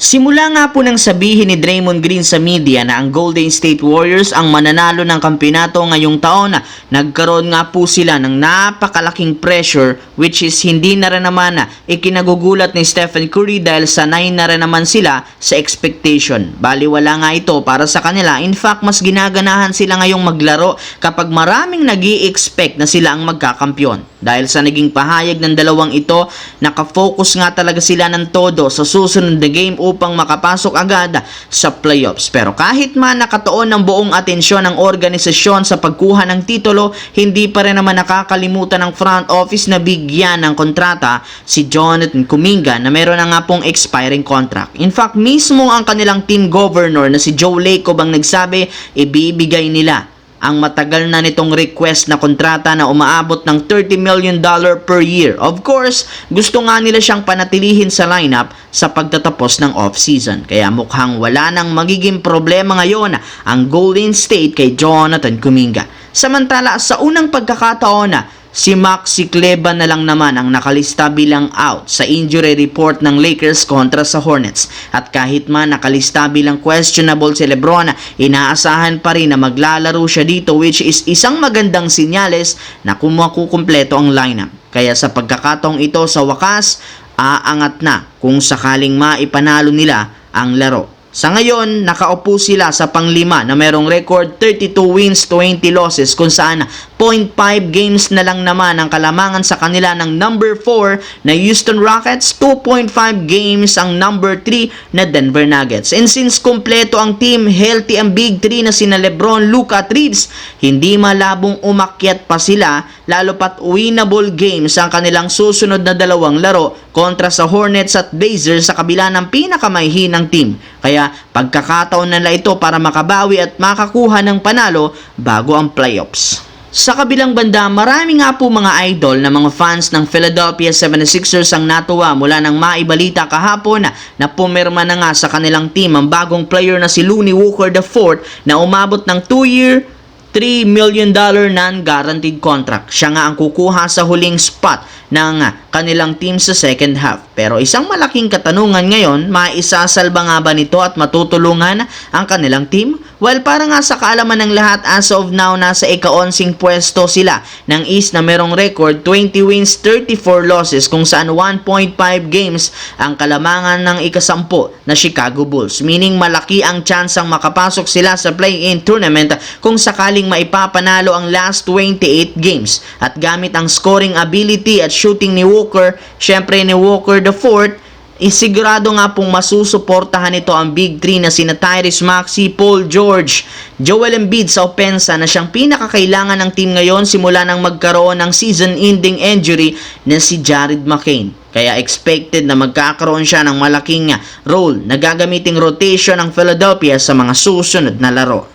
Simula nga po nang sabihin ni Draymond Green sa media na ang Golden State Warriors ang mananalo ng kampeonato ngayong taon, nagkaroon nga po sila ng napakalaking pressure, which is hindi na rin naman ikinagugulat ni Stephen Curry dahil sanay na rin naman sila sa expectation. Baliwala nga ito para sa kanila. In fact, mas ginaganahan sila ngayong maglaro kapag maraming nag-i-expect na sila ang magkakampyon. Dahil sa naging pahayag ng dalawang ito, nakafocus nga talaga sila ng todo sa susunod na game upang makapasok agad sa playoffs. Pero kahit man nakatuon ng buong atensyon ng organisasyon sa pagkuha ng titulo, hindi pa rin naman nakakalimutan ng front office na bigyan ng kontrata si Jonathan Kuminga na meron na nga pong expiring contract. In fact, mismo ang kanilang team governor na si Joe Lacob ang nagsabi, ibibigay nila ang matagal na nitong request na kontrata na umaabot ng $30 million per year. Of course, gusto nga nila siyang panatilihin sa lineup sa pagtatapos ng off-season. Kaya mukhang wala nang magiging problema ngayon ang Golden State kay Jonathan Kuminga. Samantala, sa unang pagkakataon si Maxi Kleber na lang naman ang nakalista bilang out sa injury report ng Lakers kontra sa Hornets. At kahit man nakalista bilang questionable si LeBron, inaasahan pa rin na maglalaro siya dito, which is isang magandang sinyales na kumpleto ang lineup. Kaya sa pagkakataong ito sa wakas, aangat na kung sakaling maipanalo nila ang laro. Sa ngayon, nakaupo sila sa panglima na merong record 32 wins, 20 losses kung saan 0.5 games na lang naman ang kalamangan sa kanila ng number 4 na Houston Rockets, 2.5 games ang number 3 na Denver Nuggets. And since kompleto ang team, healthy ang Big 3 na sina LeBron, Luka at Reeves, hindi malabong umakyat pa sila, lalo pat winnable games ang kanilang susunod na dalawang laro kontra sa Hornets at Blazers sa kabila ng pinakamahihinang team. Kaya pagkakataon nila ito para makabawi at makakuha ng panalo bago ang playoffs. Sa kabilang banda, marami nga po mga idol na mga fans ng Philadelphia 76ers ang natuwa mula nang maibalita kahapon na pumirma na nga sa kanilang team ang bagong player na si Lonnie Walker IV na umabot ng 2-year, $3 million non-guaranteed contract. Siya nga ang kukuha sa huling spot ng kanilang team sa second half. Pero isang malaking katanungan ngayon, maisasalba nga ba nito at matutulungan ang kanilang team? Well, para nga sa kaalaman ng lahat, as of now, nasa ika-11 pwesto sila ng East na merong record 20 wins, 34 losses kung saan 1.5 games ang kalamangan ng ika-10 na Chicago Bulls. Meaning malaki ang chance ang makapasok sila sa play-in tournament kung sakaling maipapanalo ang last 28 games. At gamit ang scoring ability at shooting ni Walker, syempre ni Walker IV, isigurado nga pong masusuportahan nito ang Big 3 na sina Tyrese Maxey, Paul George, Joel Embiid sa opensa na siyang pinakakailangan ng team ngayon simula nang magkaroon ng season-ending injury na si Jared McCain. Kaya expected na magkakaroon siya ng malaking role na gagamiting rotation ng Philadelphia sa mga susunod na laro.